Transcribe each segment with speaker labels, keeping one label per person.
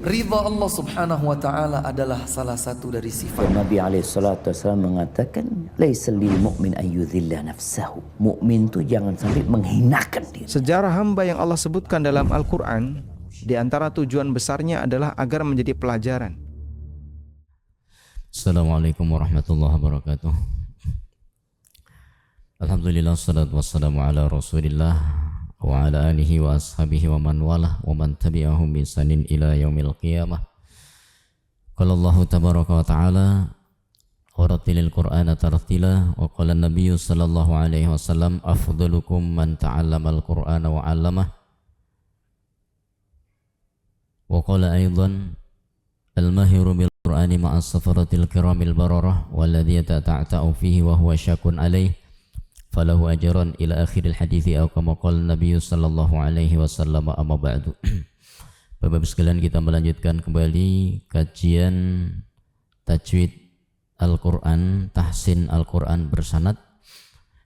Speaker 1: Ridha Allah subhanahu wa ta'ala adalah salah satu dari sifat.
Speaker 2: Nabi SAW mengatakan, laisa lil mu'min ayyudhilla nafsahu. Mukmin itu jangan sampai menghinakan diri.
Speaker 3: Sejarah hamba yang Allah sebutkan dalam Al-Quran, di antara tujuan besarnya adalah agar menjadi pelajaran.
Speaker 4: Assalamualaikum warahmatullahi wabarakatuh. Alhamdulillah, salatu wassalamu ala rasulillah wa ala alihi wa ashabihi wa man walah wa man tabi'ahum bi ihsanin ila yaumil qiyamah. Qala Allah tabaraka wa ta'ala waratilil qur'ana tartila wa qala an-nabiy sallallahu alaihi wasallam afdalukum man ta'allamal qur'ana wa 'allamah wa qala aidan al-mahiru bil qur'ani ma'as safaratil kiramil bararah walladhi yata'ta'u fihi wa huwa syakun alaih falahu ajran ila akhiril hadithi aw kama qala Nabi sallallahu alaihi wasallam amma ba'du. Bapak-bapak sekalian, kita melanjutkan kembali kajian tajwid Al-Qur'an, tahsin Al-Qur'an bersanad.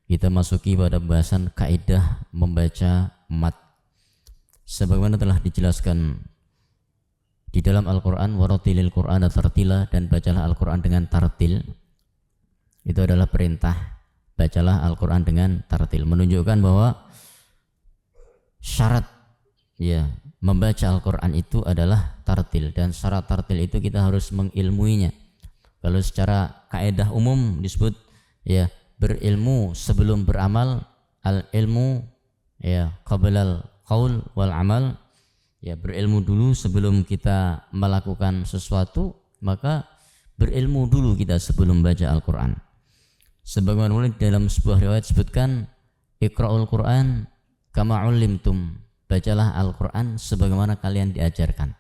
Speaker 4: Kita masuki pada bahasan kaidah membaca mat. Sebagaimana telah dijelaskan di dalam Al-Qur'an, waratilil Qur'ana tartila, dan bacalah Al-Qur'an dengan tartil. Itu adalah perintah, bacalah Al-Quran dengan tartil, menunjukkan bahwa syarat membaca Al-Quran itu adalah tartil, dan syarat tartil itu kita harus mengilmuinya. Kalau secara kaidah umum disebut berilmu sebelum beramal, al-ilmu qablal qaul wal amal, berilmu dulu sebelum kita melakukan sesuatu, maka berilmu dulu kita sebelum baca Al-Quran. Sebagaimana dalam sebuah riwayat sebutkan, Iqra'ul Qur'an kama 'ullimtum, bacalah Al-Qur'an sebagaimana kalian diajarkan.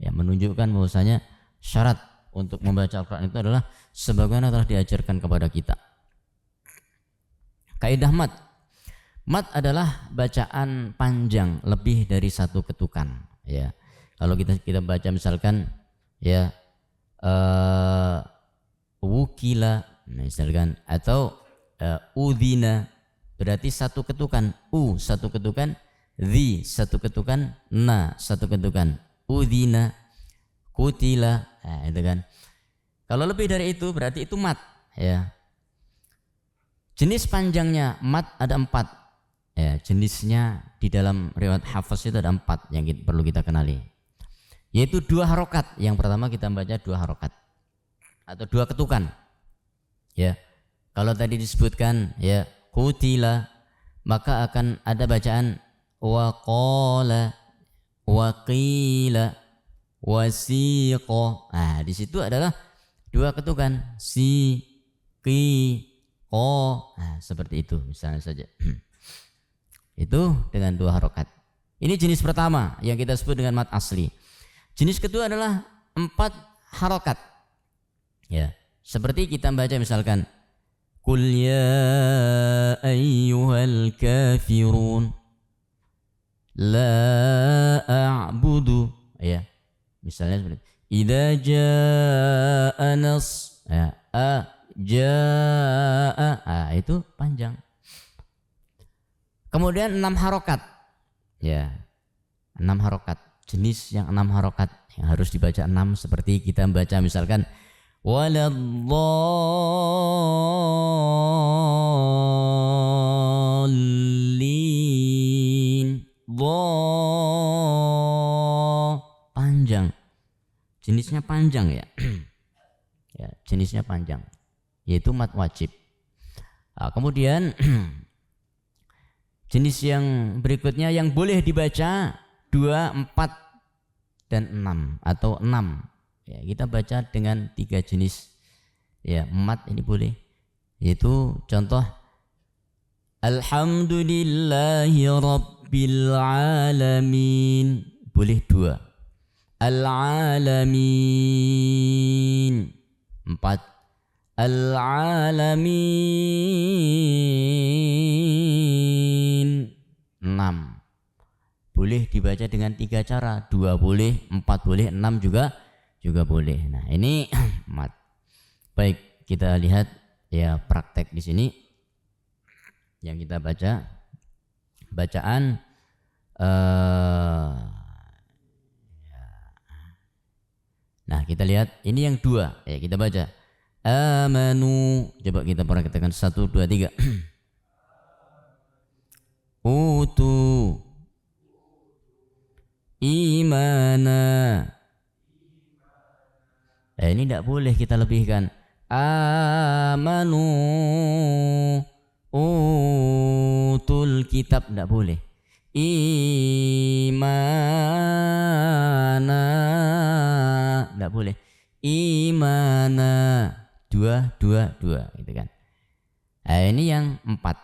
Speaker 4: Menunjukkan bahwasanya syarat untuk membaca Al-Qur'an itu adalah sebagaimana telah diajarkan kepada kita. Kaidah mat. Mat adalah bacaan panjang lebih dari satu ketukan. Kalau kita baca misalkan wukila misalkan, atau udhina, berarti satu ketukan, satu ketukan, dhi satu ketukan, na satu ketukan, udhina, kutila, itu kan. Kalau lebih dari itu berarti itu mat. Jenis panjangnya mat ada 4. Jenisnya di dalam riwayat Hafs itu ada 4 yang perlu kita kenali, yaitu 2 harokat. Yang pertama kita membaca 2 harokat atau 2 ketukan. Kalau tadi disebutkan kutila, maka akan ada bacaan waqala, waqila, wasiqa. Di situ adalah 2 ketukan, si, ki, ko. Seperti itu misalnya saja. Itu dengan 2 harokat. Ini jenis pertama yang kita sebut dengan mat asli. Jenis kedua adalah 4 harokat. Seperti kita baca misalkan Qul ya ayyuhal kafirun la a'budu, misalnya seperti idza jaa nas, jaa, itu panjang. Kemudian 6 harokat, 6 harokat, jenis yang 6 harokat yang harus dibaca 6, seperti kita baca misalkan waladdallin, panjang, jenisnya panjang jenisnya panjang, yaitu mat wajib. Kemudian jenis yang berikutnya yang boleh dibaca 2, 4, dan 6 atau 6. Kita baca dengan 3 jenis mat ini boleh, yaitu contoh alhamdulillahi rabbil alamin, boleh 2, al-alamin 4, al-alamin 6. Boleh dibaca dengan 3 cara, 2 boleh, 4 boleh, 6 juga boleh. Nah, ini mat. Baik, kita lihat praktek di sini yang kita baca bacaan kita lihat ini yang dua. Ya, kita baca. Amanu. Coba kita praktekkan 1, 2, 3. Utu imana. Ini tidak boleh kita lebihkan. Amanu utul kitab, tidak boleh. Imana, tidak boleh. Imana, 2, 2, 2, gitu kan. Nah, ini yang 4.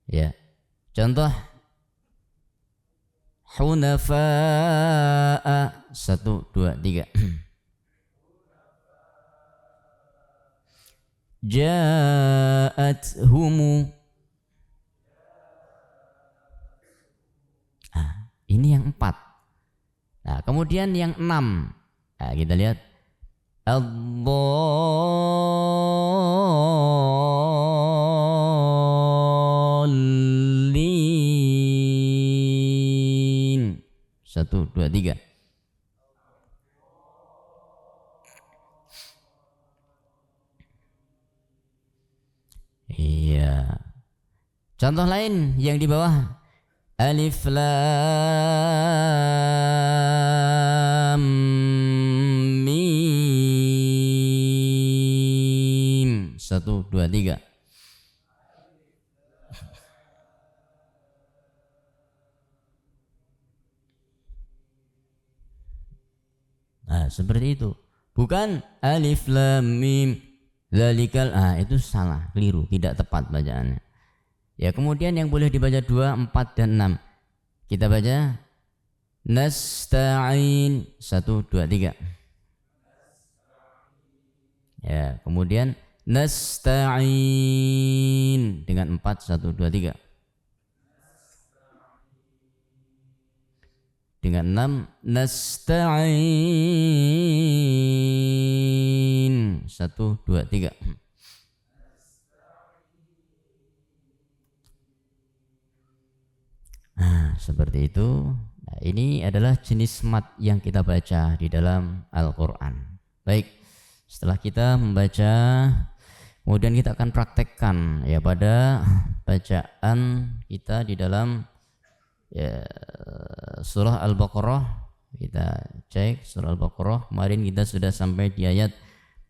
Speaker 4: Ya. Contoh hunafa'a, 1, 2, 3. Ja'athumu. Ini yang 4. Nah, kemudian yang 6. Nah, kita lihat. Ad-dallin. 1, 2, 3. Iya. Contoh lain yang di bawah. Alif lam mim. 1, 2, 3. Nah, seperti itu. Bukan alif lam mim zalikal. Itu salah, keliru, tidak tepat bacaannya. Ya, kemudian yang boleh dibaca 2, 4, dan 6. Kita baca nasta'in. 1, 2, 3. Ya, kemudian nasta'in dengan 4. 1, 2, 3. Dengan 6 nasta'in. 1, 2, 3. Nah, seperti itu. Nah, ini adalah jenis mat yang kita baca di dalam Al-Quran. Baik, setelah kita membaca, kemudian kita akan praktekkan ya pada bacaan kita di dalam ya, surah Al-Baqarah. Kita cek surah Al-Baqarah. Kemarin kita sudah sampai di ayat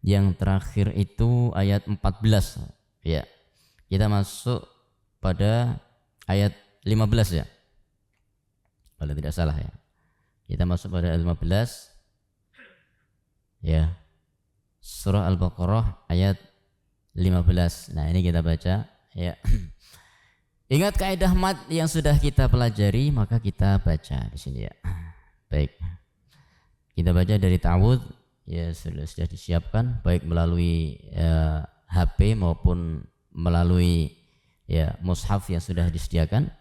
Speaker 4: yang terakhir itu ayat 14. Ya, kita masuk pada ayat 15 ya, kalau tidak salah ya. Kita masuk pada ayat 15 ya, surah Al-Baqarah ayat 15. Nah, ini kita baca ya. Ingat kaidah mat yang sudah kita pelajari, maka kita baca di sini ya. Baik, kita baca dari ta'awudz ya, sudah disiapkan baik melalui HP maupun melalui ya mushaf yang sudah disediakan.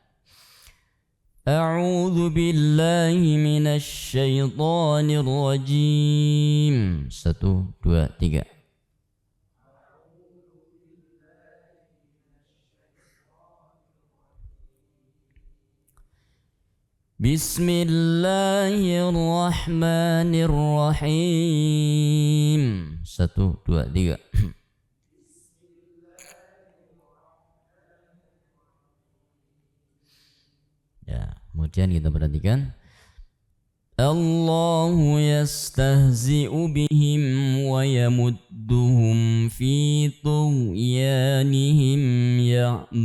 Speaker 4: A'udzu billahi minasy syaithanir rajim. 1, 2, 3. Bismillahirrahmanirrahim. 1, 2, 3. Ya, kemudian kita perhatikan. Allahu yastahzi'u bihim wa yamudduhum fi tughyanihim ya'mahun.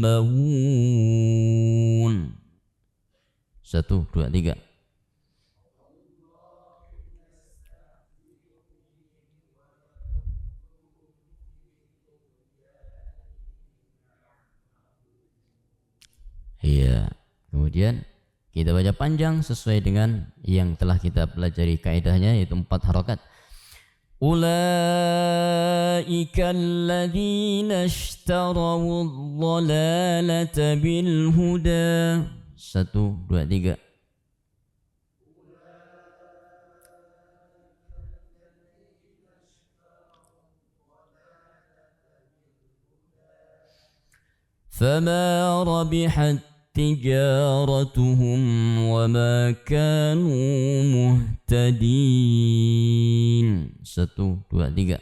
Speaker 4: 1, 2, 3. Iya. Kemudian kita baca panjang sesuai dengan yang telah kita pelajari kaidahnya, yaitu 4 harakat. Ulaika alladzina ishtaraw ad-dhalalata bil huda. 1, 2, 3. Fama rabihat tijaratuhum wa ma kanu muhtadin. 1, 2, 3.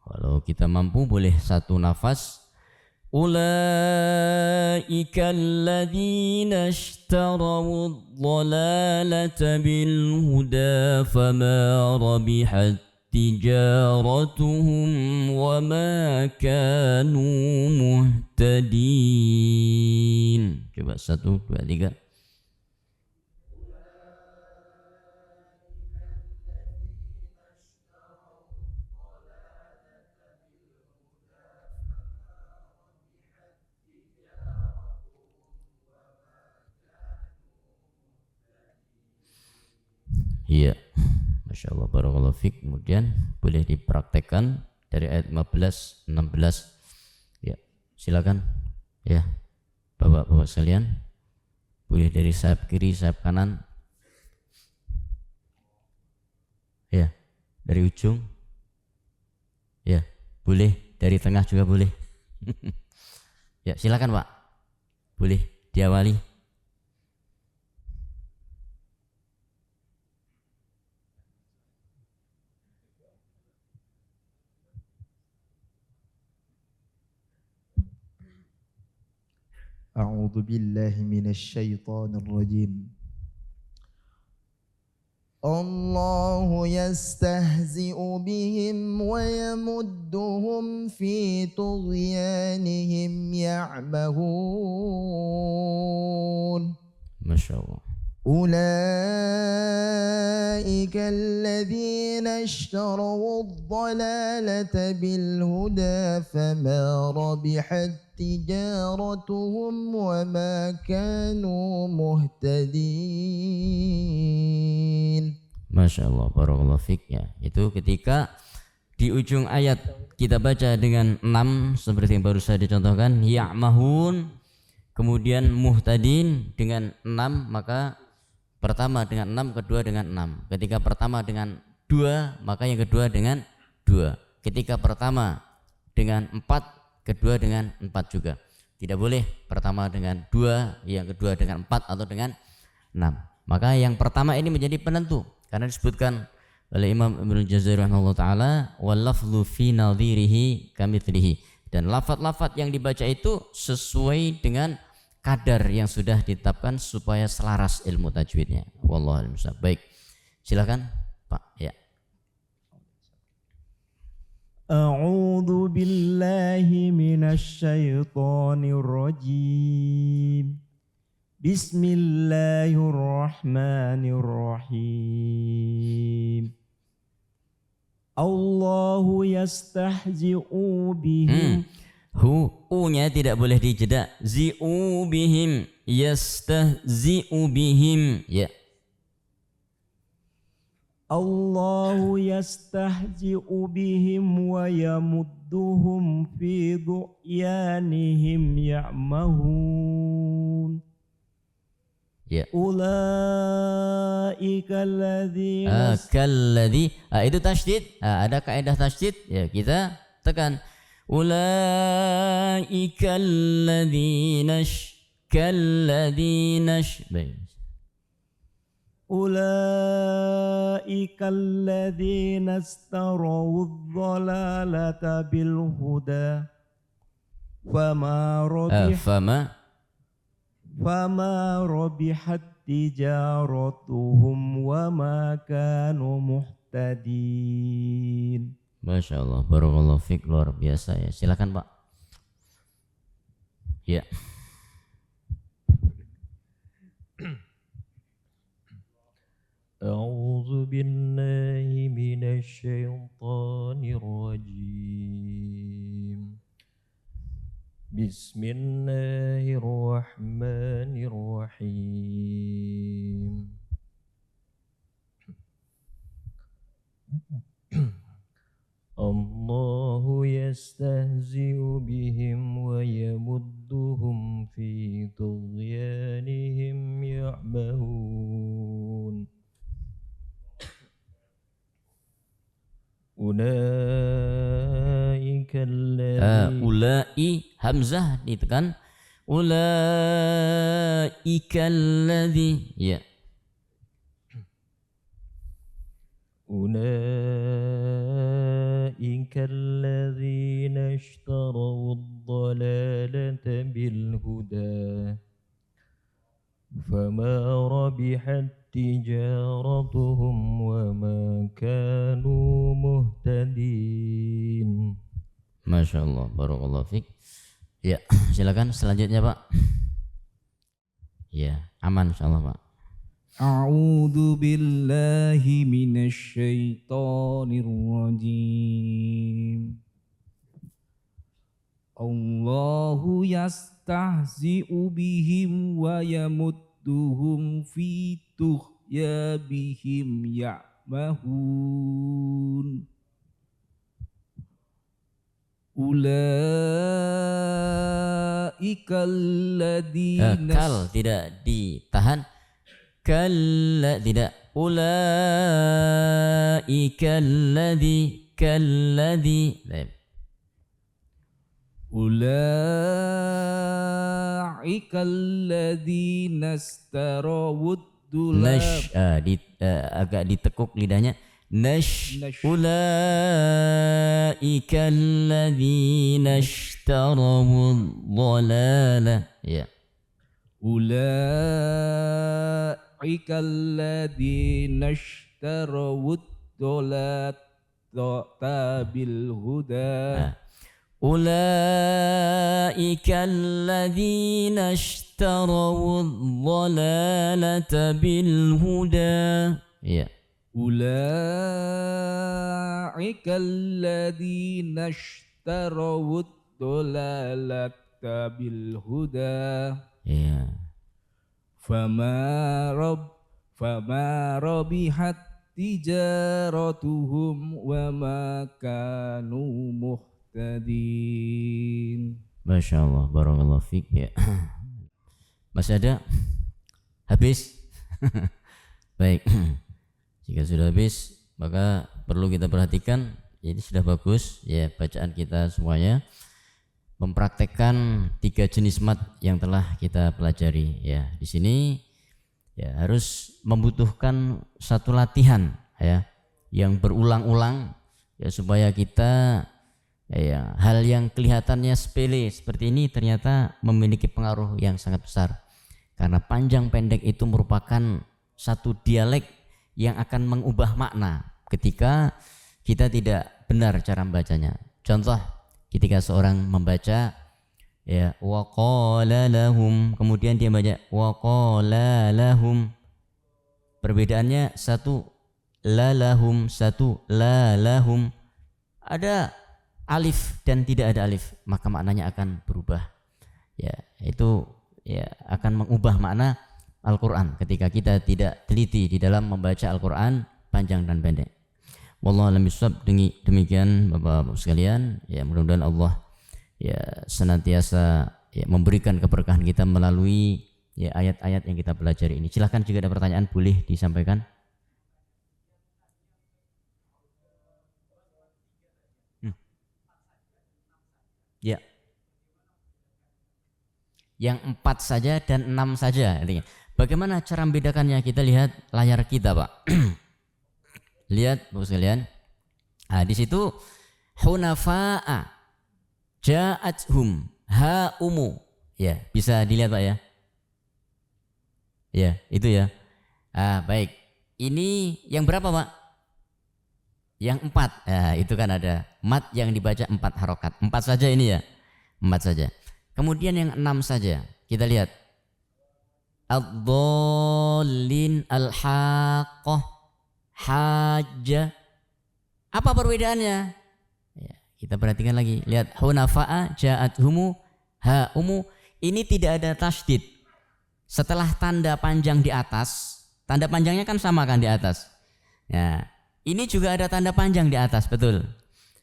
Speaker 4: Kalau kita mampu boleh satu nafas. Ulaika alladhina ishtaraw ad-dhalalata bil huda fama rabihat tijaratuhum wa ma kanu muhtadin. Coba 1, 2, 3. Iya, Masya Allah, barakallahu fiik. Kemudian boleh dipraktekkan dari ayat 15, 16. Ya, silakan. Ya, bapak-bapak sekalian, boleh dari sayap kiri, sayap kanan. Ya, dari ujung. Ya, boleh dari tengah juga boleh. Ya, silakan Pak. Boleh diawali.
Speaker 5: أعوذ بالله من الشيطان الرجيم الله يستهزئ بهم ويمدهم في طغيانهم يعمهون
Speaker 4: Masya Allah.
Speaker 5: أولئك الذين اشتروا الضلالة بالهدى فما ربحت تجارتهم وما كانوا مهتدين.
Speaker 4: Masya Allah, barakallahu fiik. Ya, itu ketika di ujung ayat kita baca dengan 6 seperti yang baru saya dicontohkan, ya'mahun, kemudian muhtadin dengan 6, maka pertama dengan 6, kedua dengan 6. Ketika pertama dengan 2, maka yang kedua dengan 2. Ketika pertama dengan 4, kedua dengan 4 juga. Tidak boleh pertama dengan 2, yang kedua dengan 4 atau dengan 6. Maka yang pertama ini menjadi penentu karena disebutkan oleh Imam Ibnu Jazari rahimahullah taala, wal lafdhu fi nadhirihi kamitslihi, dan lafaz-lafaz yang dibaca itu sesuai dengan kadar yang sudah ditetapkan supaya selaras ilmu tajwidnya. Wallahu a'lam bishawab. Baik, silakan Pak. Ya.
Speaker 6: أعوذ بالله من الشيطان الرجيم بسم الله الرحمن الرحيم الله يستهزئ بهم.
Speaker 4: U-nya tidak boleh dijeda. Zi'u bihim, yastahzi'u bihim. Ya.
Speaker 6: الله يستهزئ بهم ويمدهم في طغيانهم يعمهون.
Speaker 4: Ya.
Speaker 6: أولئك الذين
Speaker 4: Kalladzi, itu tasydid. Ada kaidah tasydid. Ya, kita tekan. Ulaika alladzina baik.
Speaker 6: أولئك الذين اشتروا الضلالة بالهدى فما ربحت تجارتهم وما كانوا مهتدين.
Speaker 4: Masya Allah, barakallahu fiik, luar biasa ya. Silakan Pak. Ya.
Speaker 7: أعوذ بالله من الشيطان الرجيم بسم الله الرحمن الرحيم الله يستهزئ بهم ويمدهم في طغيانهم يعمهون أولئك
Speaker 4: hamzah ditekan. Ulaika alladzi, ya.
Speaker 7: أولئك الذين اشتروا الضلالة بالهدى فما ربحت تجارتهم وما كانوا مهتدين.
Speaker 4: Masya Allah, barakallahu fiik. Ya, silakan selanjutnya Pak. Ya, aman insyaallah Pak.
Speaker 5: أعوذ بالله من الشيطان الرجيم الله يستهزئ بهم ويمدهم في طغيانهم يعمهون أولئك الذين
Speaker 4: Kal tidak ditahan. Kalla tidak. Ulaika alladzi kalladzi.
Speaker 5: أولئك الذين اشتروا الضلال
Speaker 4: Agak ditekuk lidahnya.
Speaker 5: Nash.
Speaker 4: Ulaika alladzina ishtarawu dhalala. Ya.
Speaker 5: أولئك الذين اشتروا الضلالة بالهدى
Speaker 4: أولئك الذين اشتروا الضلالة بالهدى. Ya.
Speaker 5: أولئك الذين اشتروا الضلالة بالهدى
Speaker 4: Ya.
Speaker 5: فما ربحت تجارتهم وما كانوا مهتدين.
Speaker 4: Masya Allah, barakallahu fiik. Ya. Masih ada? Habis? Baik. Jika sudah habis, maka perlu kita perhatikan. Ini sudah bagus ya bacaan kita semuanya. Mempraktekkan 3 jenis mat yang telah kita pelajari ya. Di sini ya harus membutuhkan satu latihan ya yang berulang-ulang ya supaya kita ya hal yang kelihatannya sepele seperti ini ternyata memiliki pengaruh yang sangat besar. Karena panjang pendek itu merupakan satu dialek yang akan mengubah makna ketika kita tidak benar cara membacanya. Contoh, ketika seorang membaca ya waqala lahum, kemudian dia baca waqala lahum, perbedaannya satu la lahum, satu la lahum, ada alif dan tidak ada alif, maka maknanya akan berubah ya. Itu ya akan mengubah makna Al-Quran ketika kita tidak teliti di dalam membaca Al-Quran panjang dan pendek. Wallahu a'lam bishawab. Demikian Bapak-bapak sekalian, ya mudah-mudahan Allah ya senantiasa ya memberikan keberkahan kita melalui ya ayat-ayat yang kita pelajari ini. Silahkan jika ada pertanyaan boleh disampaikan. Ya. Yang 4 saja dan 6 saja. Bagaimana cara membedakannya? Kita lihat layar kita, Pak. Lihat Bapak sekalian. Nah, di situ hunafa'a ja'athum ha'umu. Ya, bisa dilihat Pak ya. Ya, itu ya. Baik. Ini yang berapa Pak? Yang 4. Nah, itu kan ada mat yang dibaca 4 harokat. 4 saja ini ya. 4 saja. Kemudian yang 6 saja. Kita lihat. Ad-dallin al-haqqah haja. Apa perbedaannya? Ya, kita perhatikan lagi. Lihat hunafa'a ja'athumu ha'umu. Ini tidak ada tasydid. Setelah tanda panjang di atas, tanda panjangnya kan sama kan di atas. Ya, ini juga ada tanda panjang di atas, betul.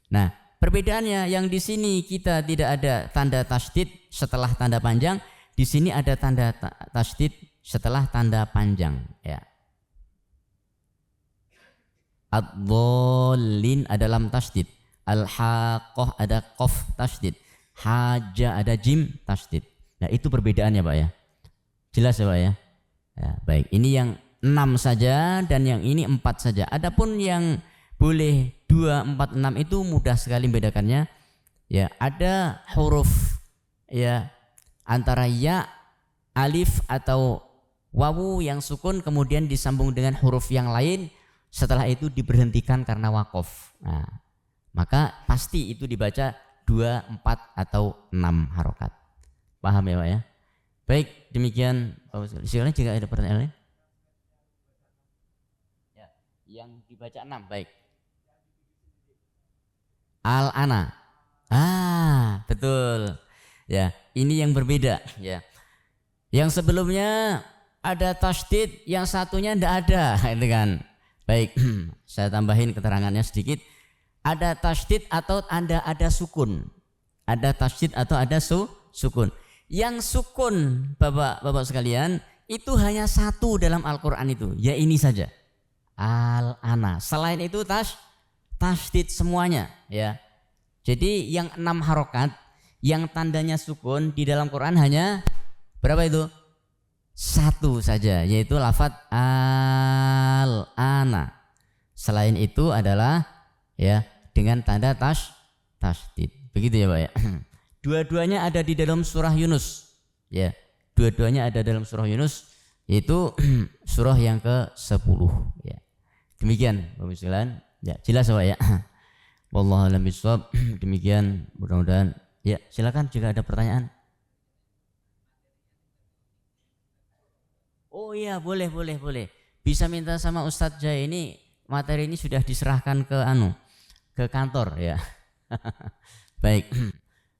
Speaker 4: Nah, perbedaannya yang di sini kita tidak ada tanda tasydid setelah tanda panjang, di sini ada tanda tasydid setelah tanda panjang, ya. Ad-dallin ada lam tasydid, al-haqqah ada qaf tasydid. Haja ada jim tasdid. Nah, itu perbedaannya Pak ya. Jelas ya Pak ya? Ya, baik. Ini yang 6 saja dan yang ini 4 saja. Adapun yang boleh 2, 4, 6 itu mudah sekali membedakannya. Ya, ada huruf ya antara ya, alif atau wawu yang sukun kemudian disambung dengan huruf yang lain, setelah itu diberhentikan karena wakof. Nah, maka pasti itu dibaca 2, 4 atau 6 harokat. Paham ya Pak ya? Baik, demikian. Silakan jika ada pertanyaan lain. Ya, yang dibaca 6, baik. Al-ana. Betul. Ya, ini yang berbeda ya. Yang sebelumnya ada tasdid, yang satunya tidak ada, itu kan. Baik, saya tambahin keterangannya sedikit. Ada tasdid atau ada sukun. Ada tasdid atau ada sukun. Yang sukun, Bapak sekalian, itu hanya satu dalam Al-Qur'an itu, ya ini saja. Al-ana. Selain itu tasdid semuanya, ya. Jadi yang 6 harokat yang tandanya sukun di dalam Quran hanya berapa itu? 1 saja, yaitu lafadz al-ana. Selain itu adalah ya dengan tanda tasdid. Begitu ya Pak ya. Dua-duanya ada di dalam surah Yunus. Ya, dua-duanya ada dalam surah Yunus, yaitu surah yang ke-10 ya. Demikian Bapak sekalian. Ya, jelas Pak ya. Wallahu a'lam bishawab. Demikian, mudah-mudahan. Ya, silakan jika ada pertanyaan. Oh iya, boleh. Bisa minta sama Ustadz Jai, ini materi ini sudah diserahkan ke kantor ya. Baik.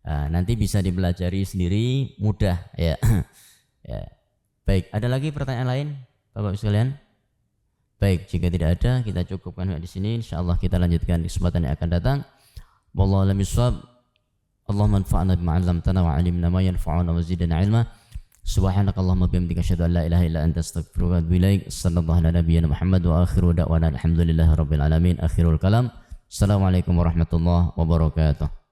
Speaker 4: Nanti bisa dipelajari sendiri, mudah ya. Ya. Baik, ada lagi pertanyaan lain Bapak sekalian? Baik, jika tidak ada, kita cukupkan di sini. Insyaallah kita lanjutkan di kesempatan yang akan datang. Wallahu a'lam bishawab. Allahumma anfa'na bima 'allamtana wa 'allimna ma yanfa'una wa zidna 'ilma. Subhanakallahumma bihamdika asyhadu an la ilaha illa anta astaghfiruka wa atubu ilaik. Sallallahu ala nabiyyina Muhammad wa akhiru da'wana alhamdulillahirabbil alamin. Akhirul kalam. Assalamualaikum warahmatullahi wabarakatuh.